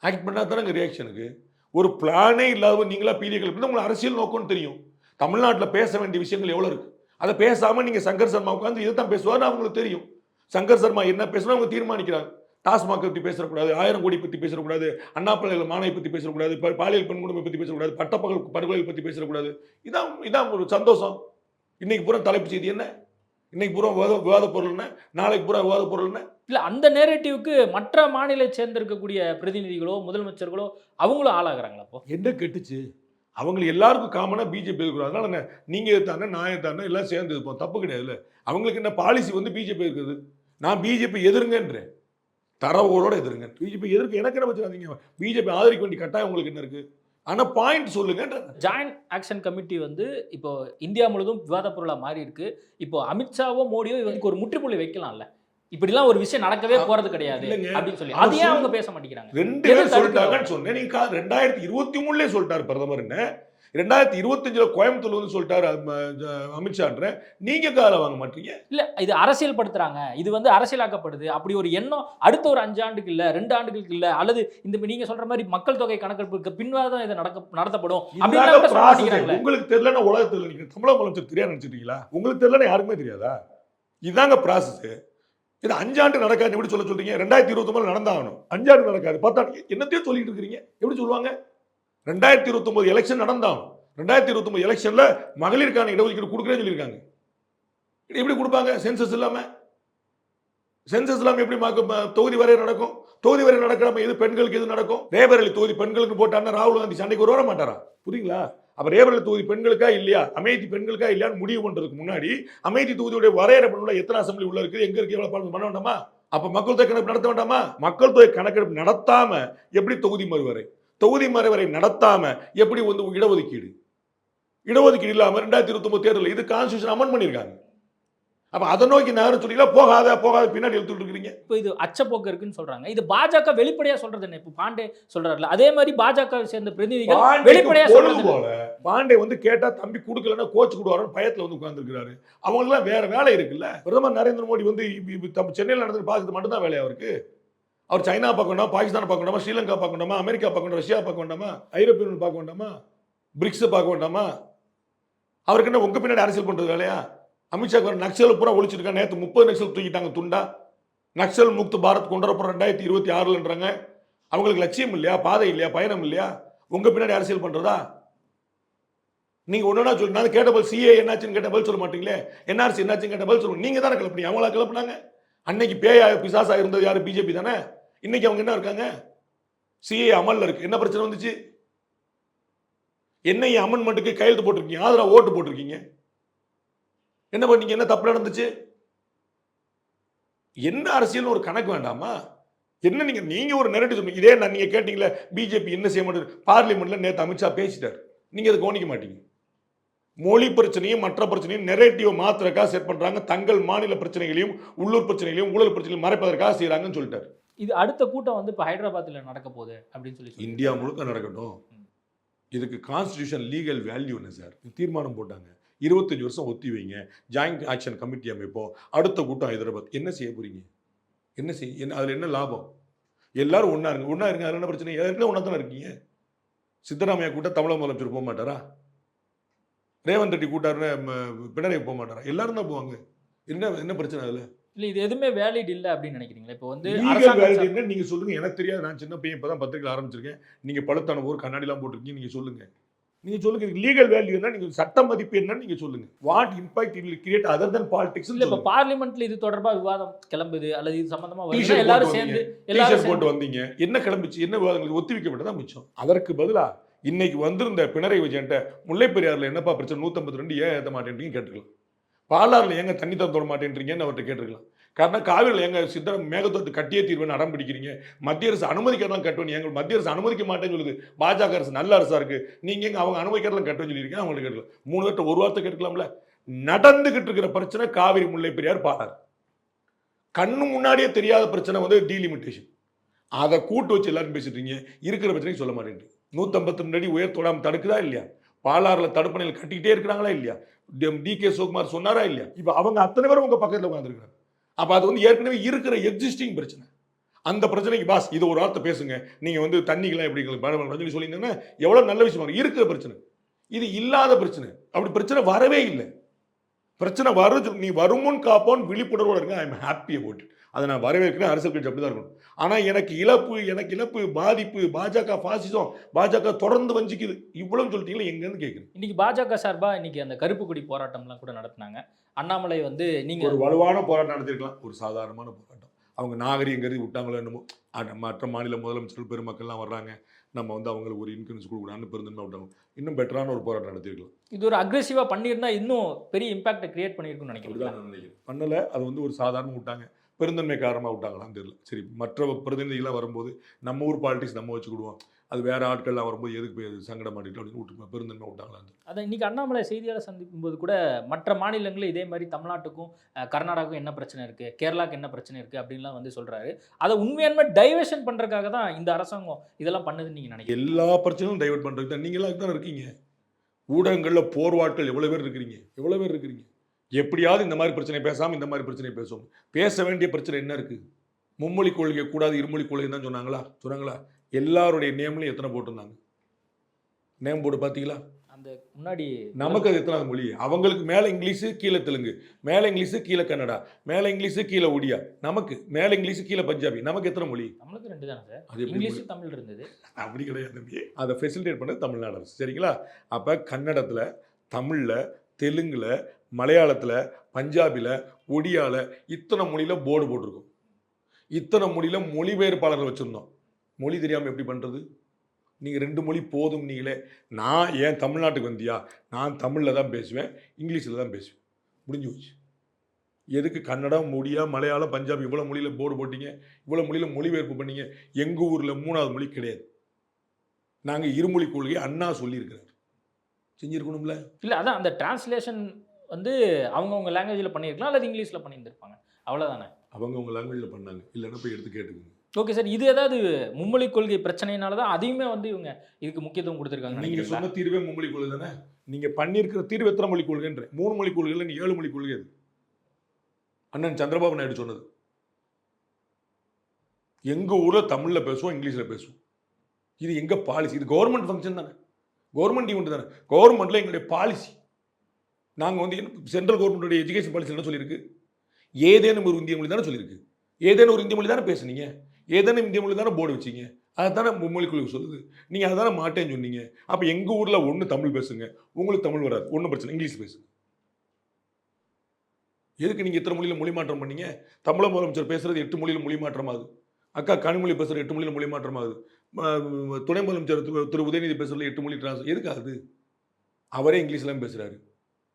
ஆக்ட் பண்ணா தானே ரியாக்ஷனுக்கு. ஒரு பிளானே இல்லாத நீங்களா பீரியர்கள் உங்களுக்கு அரசியல் நோக்கம்னு தெரியும். தமிழ்நாட்டில் பேச வேண்டிய விஷயங்கள் எவ்வளோ இருக்கு, அதை பேசாம நீங்க சங்கர் சர்மா உட்காந்து இதை தான் பேசுவார்னு அவங்களுக்கு தெரியும். சங்கர் சர்மா என்ன பேசணும் அவங்க தீர்மானிக்கிறாங்க. டாஸ்மாக் பற்றி பேசக்கூடாது, 1000 கோடி பற்றி பேசக்கூடாது, அண்ணா பல்கலைக்கழக மாணவி பற்றி பேசக்கூடாது, பாலியல் பெண் குடும்பம் பற்றி பேசக்கூடாது, பட்டப்பகல் படுகொலை பற்றி பேசக்கூடாது. இதான் ஒரு சந்தோஷம். இன்னைக்கு பூரா தலைப்பு செய்தி என்ன, இன்னைக்கு பூரா விவாத பொருள் என்ன, நாளைக்கு பூரா விவாத பொருள் என்ன? இல்ல அந்த நேரேட்டிவ்க்கு மற்ற மாநில சேர்ந்திருக்கக்கூடிய பிரதிநிதிகளோ முதலமைச்சர்களோ அவங்களும் ஆளாகிறாங்களா? அப்போ என்ன கெட்டுச்சு? அவங்களுக்கு எல்லாருக்கும் காமனா பிஜேபி இருக்கிறோம். அதனால நீங்க தானே நான் தானே எல்லாம் சேர்ந்து இருப்போம், தப்பு கிடையாதுல்ல. அவங்களுக்கு என்ன பாலிசி வந்து பிஜேபி இருக்குது. நான் பிஜேபி எதிர்ங்கன்றேன், தரவோட எதிர்ங்க. பிஜேபி எதிர்க்கு எனக்கு என்ன வச்சுக்காதீங்க. பிஜேபி ஆதரிக்க வேண்டிய கட்டாயம் உங்களுக்கு என்ன இருக்கு? ஆனா பாயிண்ட் சொல்லுங்க. ஜாயிண்ட் ஆக்ஷன் கமிட்டி வந்து இப்போ இந்தியா முழுவதும் விவாத பொருளா மாறி இருக்கு. இப்போ அமித்ஷாவோ மோடியோ இதுக்கு ஒரு முற்றுப்புள்ளி வைக்கலாம்ல. இப்படிலாம் ஒரு விஷயம் நடக்கவே போறது கிடையாது அப்படின்னு சொல்லி அது ஏன் அவங்க பேச மாட்டேங்கிறாங்க? 2 பேர் சொல்லிட்டாங்கன்னு சொன்னேன். நீங்க 2023 சொல்லிட்டாரு பிரதமர். 2025 கோயம்புத்தூர்ல வந்து சொல்லிட்டாரு அமித்ஷான்ற. நீங்க கால வாங்க மாட்டீங்க. இல்ல இது அரசியல் படுத்துறாங்க, இது வந்து அரசியலாக்கப்படுது. அப்படி ஒரு எண்ணம் அடுத்த ஒரு 5 ஆண்டுக்கு இல்ல 2 ஆண்டுகளுக்கு இல்ல, அல்லது இந்த நீங்க சொல்ற மாதிரி மக்கள் தொகை கணக்கெடுப்புக்கு பின்வாதான் இது நடத்தப்படும். உங்களுக்கு தெரியலன்னா உலகத்தில் நீங்க தமிழக முதலமைச்சர் தெரியாது நினைச்சிட்டீங்களா? உங்களுக்கு தெரியலன்னா யாருக்குமே தெரியாதா? இதுதாங்க ப்ராசஸ். இது 5 ஆண்டு நடக்காது எப்படி சொல்றீங்க? 2029 நடந்தாகணும். 5 ஆண்டு நடக்காது, 10 ஆண்டு என்னத்தையும் சொல்லிட்டு இருக்கிறீங்க. எப்படி சொல்லுவாங்க? 2029 எலெக்ஷன் நடந்தாகும். 2029 எலெக்ஷன்ல மகளிருக்கான இடஒதுக்கீடு கொடுக்குறேன்னு சொல்லியிருக்காங்க. எப்படி கொடுப்பாங்க? சென்சஸ் இல்லாம எப்படி தொகுதி வரை நடக்கும்? தொகுதி வரை நடக்காம எது பெண்களுக்கு எது நடக்கும்? ரேபரேலி தொகுதி பெண்களுக்கு போட்டாங்கன்னா ராகுல் காந்தி சண்டைக்கு வர மாட்டாரா? புரியுங்களா? அப்ப ரேபரேலி தொகுதி பெண்களுக்கா இல்லையா, அமேதி பெண்களுக்கா இல்லையான்னு முடிவு பண்றதுக்கு முன்னாடி அமேதி தொகுதியுடைய வரையறை பண்ண எத்தனை அசம்பிளி உள்ள இருக்குது, எங்க இருக்கு, எவ்வளவு பண்ண வேண்டாமா? அப்ப மக்கள் தொகை கணக்கெடுப்பு நடத்த வேண்டாமா? மக்கள் தொகை கணக்கெடுப்பு நடத்தாம எப்படி தொகுதி மறுவரை, தொகுதி மறுவரை நடத்தாம எப்படி வந்து இடஒதுக்கீடு இல்லாம 2029 தேர்தல் இது கான்ஸ்டிடியூஷன் அமெண்ட் பண்ணிருக்காங்க. அப்ப அதை நோக்கி நகரம் சொல்லீங்களா? போகாத பின்னாடி எடுத்துட்டு இருக்கீங்க. இப்போ இது அச்சப்போக்கு இருக்குன்னு சொல்றாங்க. இது பாஜக வெளிப்படையா சொல்றது என்ன? இப்போ பாண்டே சொல்றாருல, அதே மாதிரி பாஜக சேர்ந்த பிரதிநிதிகள் வெளிப்படையா சொல்றது போல. பாண்டே வந்து கேட்டா தம்பி கொடுக்கலன்னா கோச் கொடுவாருன்னு பயத்துல வந்து உட்கார்ந்துருக்காரு. அவங்களுக்குலாம் வேற வேலை இருக்குல்ல. பிரதமர் நரேந்திர மோடி வந்து சென்னையில் நடந்து பார்க்கறது மட்டும்தான் வேலையா அவருக்கு. அவர் சைனா பார்க்க வேண்டாமா, பாகிஸ்தான் பார்க்க வேண்டாமா, ஸ்ரீலங்கா பார்க்க வேண்டாமா, அமெரிக்கா பார்க்க வேண்டாமா, ரஷ்யா பார்க்க வேண்டாமா, ஐரோப்பிய யூனியன் பார்க்க வேண்டாமா, பிரிக்ஸ் பார்க்க வேண்டாமா? அவருக்கு என்ன உங்க பின்னாடி அரசியல் பண்றது வேலையா? அமித்ஷா நக்சல் பூரா ஒழிச்சிருக்காங்க. நேற்று 30 நக்சல் தூக்கிட்டாங்க துண்டா. நக்சல் முக்து பாரத் கொண்டு வரப்போற 2026ன்றாங்க. அவங்களுக்கு லட்சியம் இல்லையா, பாதை இல்லையா, பயணம் இல்லையா? உங்க பின்னாடி அரசியல் பண்றதா? நீங்க ஒண்ணுனா சொல்லி நான் கேட்ட பதில் சிஏ என்னாச்சுன்னு கேட்ட பதில் சொல்ல மாட்டீங்களே, என்ஆர்சி என்னாச்சுன்னு கேட்ட பதில் சொல்லுங்க. நீங்க தானே கிளப்புனீங்க, அவங்களா கிளப்புனாங்க? அன்னைக்கு பேயா பிசாசா இருந்தது யாரு? பிஜேபி தானே. இன்னைக்கு அவங்க என்ன இருக்காங்க? சிஏ அமல்ல இருக்கு. என்ன பிரச்சனை வந்துச்சு? என்ஐஏ அமெண்ட்மெண்ட்டுக்கு கையெழுத்து போட்டிருக்கீங்க, ஆதரவு ஓட்டு போட்டிருக்கீங்க. என்ன பண்ணீங்க? என்ன தப்பு நடந்துச்சு? என்ன அரசியல் ஒரு கணக்கு வேண்டாமா? என்ன நீங்க ஒரு நெரேட்டிவ் சொன்னீங்க. இதே நான் நீங்க கேட்டீங்களே பிஜேபி என்ன செய்ய மாட்டேங்குது, பார்லிமெண்ட்ல நேத்து அமித்ஷா பேசிட்டார். நீங்க அதை கவனிக்க மாட்டீங்க. மொழி பிரச்சனையும் மற்ற பிரச்சனையும் நெரேட்டிவ் மாத்திரக்காக செட் பண்றாங்க. தங்கள் மாநில பிரச்சனைகளையும் உள்ளூர் பிரச்சனைகளையும் ஊழல் பிரச்சனைகளையும் மறைப்பதற்காக செய்யறாங்கன்னு சொல்லிட்டார். இது அடுத்த கூட்டம் வந்து இப்போ ஹைதராபாத்தில் நடக்க போகுது அப்படின்னு சொல்லி இந்தியா முழுக்க நடக்கட்டும். இதுக்கு கான்ஸ்டிடியூஷன் லீகல் வேல்யூ என்ன சார்? தீர்மானம் போட்டாங்க, 25 வருஷம் ஒத்தி வைங்க, ஜாயிண்ட் ஆக்ஷன் கமிட்டி அமைப்போம், அடுத்த கூட்டம் ஹைதராபாத். என்ன செய்ய போறீங்க? என்ன செய்ய, அதுல என்ன லாபம்? எல்லாரும் ஒன்னா இருங்க, ஒன்னா இருங்க. அதுல என்ன பிரச்சனை? ஏற்கனவே ஒன்னா தானே இருக்கீங்க. சித்தராமையா கூட்ட தமிழக முதலமைச்சர் போக மாட்டாரா? ரேவந்த் ரெட்டி கூட்டாருன்னு பினராயி போக மாட்டாரா? எல்லாரும் தான் போவாங்க. என்ன என்ன பிரச்சனை அதுல? இல்ல இது எதுவுமே வேலிட் இல்ல அப்படின்னு நினைக்கிறீங்களா? இப்போ வந்து லீகல் வேலிட் என்ன நீங்க சொல்லுங்க. எனக்கு தெரியாது, நான் சின்ன பையன், இப்பதான் பத்திரிகையில் ஆரம்பிச்சிருக்கேன். நீங்க பழுத்தான ஊர் கண்ணாடி எல்லாம் போட்டிருக்கீங்க, நீங்க சொல்லுங்க. நீங்க சொல்லுங்க லீகல் வேல்யூ என்ன, நீங்க சட்ட மதிப்பு என்னன்னு நீங்க சொல்லுங்க. What impact it will create other then politics. இல்ல இப்ப பார்லிமெண்ட்ல இது தொடர்பா விவாதம் கிளம்புது அல்லது இது சம்பந்தமா வருது, எல்லாரும் சேர்ந்து எல்லாரும் போட்டு வந்தீங்க, என்ன கிளம்பிச்சு, என்ன விவாதங்களுக்கு ஒத்தி வைக்கப்பட்டதா மிச்சம். அதற்கு பதிலா இன்னைக்கு வந்திருந்த பினராயி விஜயன்ட்ட முல்லைப்பெரியாறுல என்னப்பா பிரச்சனை 152 ஏன் ஏற்ற மாட்டேன்றீங்க கேட்டுக்கலாம். பாலாறுல ஏங்க தண்ணி தர மாட்டேன்றீங்கன்னு அவர்கிட்ட கேட்டுக்கலாம். காரணம் காவிரியில் எங்க சித்தரம் மேகத்தோட்டு கட்டியே தீர்வுன்னு அடம் பிடிக்கிறீங்க, மத்திய அரசு அனுமதிக்கிறதெல்லாம் கட்டணும், எங்க மத்திய அரசு அனுமதிக்க மாட்டேன்னு சொல்லுது. பாஜக அரசு நல்ல அரசா இருக்கு, நீங்க எங்க அவங்க அனுமதிக்கிறதெல்லாம் கட்டணும்னு சொல்லியிருக்கேன். அவங்களுக்கு கேட்கலாம். 3 வார்த்தை ஒரு வார்த்தை கேட்கலாம்ல. நடந்துகிட்டு இருக்கிற பிரச்சனை காவிரி முல்லை பெரியார் பாலாறு. கண்ணு முன்னாடியே தெரியாத பிரச்சனை வந்து டீலிமிட்டேஷன். அதை கூட்டு வச்சு எல்லாரும் பேசிட்டீங்க. இருக்கிற பிரச்சனைக்கு சொல்ல மாட்டேன். 152 அடி உயர் தொடாம தடுக்குதா இல்லையா? பாலாறுல தடுப்பணையில் கட்டிக்கிட்டே இருக்கிறாங்களா இல்லையா? DK சிவகுமார் சொன்னாரா இல்லையா? இப்ப அவங்க அத்தனை பேரும் உங்க பக்கத்துல உட்காந்துருக்காங்க. அப்ப அது வந்து ஏற்கனவே இருக்கிற எக்ஸிஸ்டிங் பிரச்சனை. அந்த பிரச்சனைக்கு பாஸ் இது ஒரு வார்த்தை பேசுங்க, நீங்க வந்து தண்ணிக்கெல்லாம் எப்படி சொல்லி சொல்லியிருந்தீங்கன்னா எவ்வளவு நல்ல விஷயம். இருக்கிற பிரச்சனை இது இல்லாத பிரச்சனை. அப்படி பிரச்சனை வரவே இல்லை. பிரச்சனை வருது, நீ வருமுன் காப்போன் விழிப்புணர்வோட இருங்க. I am happy about it. அதை நான் வரவேற்கிறேன். அரசியல் கட்சி அப்படிதான் இருக்கணும். ஆனா எனக்கு இழப்பு பாதிப்பு, பாஜக பாசிசம், பாஜக தொடர்ந்து வஞ்சிக்குது இவ்வளவு சொல்லிட்டீங்களா, எங்க இருந்து கேட்குறேன். இன்னைக்கு பாஜக சார்பா இன்னைக்கு அந்த கருப்பு கொடி போராட்டம்லாம் கூட நடத்தினாங்க. அண்ணாமலை வந்து நீங்க ஒரு வலுவான போராட்டம் நடத்திருக்கலாம், ஒரு சாதாரணமான போராட்டம். அவங்க நாகரிகங்கிறது விட்டாங்களோ என்னமோ. மற்ற மாநில முதலமைச்சர்கள் பெருமக்கள்லாம் வர்றாங்க, நம்ம வந்து அவங்களுக்கு ஒரு இன்ஃபுளுன்ஸ் கொடுக்கணும்னு பெருந்தன்மை விட்டாங்க. இன்னும் பெட்டரான ஒரு போராட்டம் நடத்திருக்கலாம். இது ஒரு அக்ரெசிவா பண்ணியிருந்தா இன்னும் பெரிய இம்பாக்ட் கிரியேட் பண்ணியிருக்கும்னு நினைக்கிறேன். பண்ணல, அது வந்து ஒரு சாதாரண விட்டாங்க, பெருந்தன்மை காரணமாக விட்டாங்களான்னு தெரியல. சரி, மற்ற பிரதிநிதிகளாக வரும்போது நம்ம ஊர் பாலிடிக்ஸ் நம்ம வச்சுக்கிடுவோம், அது வேற ஆட்கள்லாம் வரும்போது எதுக்கு போய் சங்கடம் மாட்டிட்டு அப்படின்னு விட்டு பெருந்தன்மை விட்டாங்களான்னு. அதை இன்னைக்கு அண்ணாமலை செய்தியாளர் சந்திக்கும் போது கூட மற்ற மாநிலங்களும் இதே மாதிரி தமிழ்நாட்டுக்கும் கர்நாடகாவுக்கும் என்ன பிரச்சனை இருக்கு, கேரளாவுக்கு என்ன பிரச்சனை இருக்கு அப்படின்லாம் வந்து சொல்றாரு. அதை உண்மையானமே டைவர்ஷன் பண்றதுக்காக தான் இந்த அரசாங்கம் இதெல்லாம் பண்ணுதுன்னு நீங்க நினைக்கிறீங்க? எல்லா பிரச்சனையும் டைவர்ட் பண்றதுக்கு தான் நீங்களாம் தான் இருக்கீங்க. ஊடகங்களில் போர்வாட்கள் எவ்வளவு பேர் இருக்கிறீங்க. எப்படியாவது இந்த மாதிரி பிரச்சனை பேசாமல் இந்த மாதிரி பிரச்சனை பேசுவோம். பேச வேண்டிய பிரச்சனை என்ன இருக்கு? மும்மொழி கொள்கை கூடாது, இருமொழி கொள்கை தான் சொன்னாங்களா? எல்லாருடைய நேம்லையும் எத்தனை போட்டிருந்தாங்க? நேம் போர்டு பார்த்தீங்களா? அந்த முன்னாடி நமக்கு அது எத்தனை மொழி? அவங்களுக்கு மேலே இங்கிலீஷு கீழே தெலுங்கு, மேலே இங்கிலீஷு கீழே கன்னடா, மேலே இங்கிலீஷு கீழே ஒடியா, நமக்கு மேலே இங்கிலீஷு கீழே பஞ்சாபி. நமக்கு எத்தனை மொழி? நம்மளுக்கு 2 தானே சார். அது இங்கிலீஷ் தமிழ் இருந்தது. அப்படி கிடையாது. அதை ஃபெசிலிட்டேட் பண்ணது தமிழ்நாடு அரசு. சரிங்களா? அப்போ கன்னடத்தில், தமிழில், தெலுங்கில், மலையாளத்தில், பஞ்சாபில், ஒடியாவில் இத்தனை மொழியில் போர்டு போட்டிருக்கோம். இத்தனை மொழியில் மொழிபெயர்ப்பாளர்கள் வச்சுருந்தோம். மொழி தெரியாமல் எப்படி பண்ணுறது? நீங்கள் 2 மொழி போதும். நீங்களே நான் ஏன் தமிழ்நாட்டுக்கு வந்தியா, நான் தமிழில் தான் பேசுவேன், இங்கிலீஷில் தான் பேசுவேன், முடிஞ்சு போச்சு. எதுக்கு கன்னடம், ஒடியா, மலையாளம், பஞ்சாபி இவ்வளோ மொழியில் போர்டு போட்டிங்க, இவ்வளோ மொழியில் மொழிபெயர்ப்பு பண்ணீங்க? எங்கள் ஊரில் 3வது மொழி கிடையாது. நாங்கள் இருமொழி கொள்கையை அண்ணா சொல்லியிருக்கிறார், செஞ்சுருக்கணும்ல. இல்லை அதான் அந்த டிரான்ஸ்லேஷன் வந்து அவங்கவுங்க லாங்குவேஜில் பண்ணியிருக்கலாம் அல்லது இங்கிலீஷில் பண்ணியிருந்திருப்பாங்க, அவ்வளோதானே. அவங்கவுங்க லாங்குவேஜில் பண்ணாங்க, இல்லைன்னா போய் எடுத்து கேட்டுக்குங்க. ஓகே சார், இது ஏதாவது மும்மொழி கொள்கை பிரச்சனையினால தான் அதையுமே வந்து இவங்க இதுக்கு முக்கியத்துவம் கொடுத்துருக்காங்க. நீங்கள் சொன்ன தீர்வே மும்மொழி கொள்கை தானே. நீங்கள் பண்ணியிருக்கிற தீர்வு எத்தனை மொழி கொள்கைன்ற? 3 மொழி கொள்கையில் நீ 7 மொழி கொள்கை. அது அண்ணன் சந்திரபாபு நாயுடு சொன்னது. எங்கள் ஊரில் தமிழில் பேசுவோம், இங்கிலீஷில் பேசுவோம். இது எங்கள் பாலிசி. இது கவர்மெண்ட் ஃபங்க்ஷன் தானே, கவர்மெண்ட் ஈவெண்ட் தானே. கவர்மெண்ட்டில் எங்களுடைய பாலிசி. நாங்கள் வந்து சென்ட்ரல் கவர்மெண்ட்டுடைய எஜுகேஷன் பாலிசி என்ன சொல்லியிருக்கு? ஏதேனும் ஒரு இந்திய மொழி தானே சொல்லியிருக்கு. ஏதேனும் ஒரு இந்திய மொழி தானே பேசுனீங்க, ஏதேனும் இந்திய மொழி தானே போர்டு வச்சிங்க, அதுதானே மும்மொழிக்குழு சொல்லுது. நீங்கள் அதுதானே மாட்டேன்னு சொன்னீங்க. அப்போ எங்கள் ஊரில் ஒன்று தமிழ் பேசுங்க, உங்களுக்கு தமிழ் வராது, ஒன்றும் பிரச்சனை, இங்கிலீஷ் பேசுங்க. எதுக்கு நீங்கள் இத்தனை மொழியில் மொழி மாற்றம் பண்ணீங்க? தமிழக முதலமைச்சர் பேசுகிறது 8 மொழியில் மொழி மாற்றமாகுது. அக்கா கனிமொழி பேசுகிற 8 மொழியில் மொழி மாற்றமாகுது. துணை முதலமைச்சர் திரு உதயநிதி பேசுகிறதுல 8 மொழி டிரான்ஸ்லேட். எதுக்கு அது? அவரே இங்கிலீஷ்லாம் பேசுகிறாரு.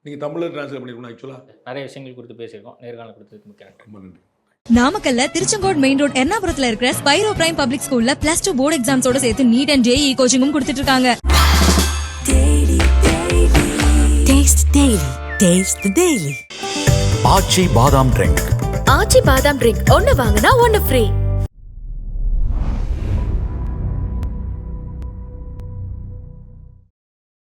நீங்கள் தமிழில் டிரான்ஸ்லேட் பண்ணிருக்கணும். ஆக்சுவலாக நிறைய விஷயங்கள் குறித்து பேசியிருக்கோம். நேர்காணல் கொடுத்ததுக்கு மிக்க நன்றி. ரொம்ப நன்றி. நாமக்கல்ல திருச்செங்கோடு மெயின் ரோட் எர்ணாபுரத்துல இருக்கிற ஸ்பைரோ பிரைம் பப்ளிக் ஸ்கூல்ல +2 போர்டு எக்ஸாம்ஸோட சேர்த்து நீட் அண்ட் ஜேஇ கோச்சிங்கும் கொடுத்துட்டு இருக்காங்க. Taste the Daily. ஆச்சி பாதாம் ட்ரிங்க். ஆச்சி பாதாம் ட்ரிங்க் ஒன்னு வாங்கினா ஒன்னு ஃப்ரீ.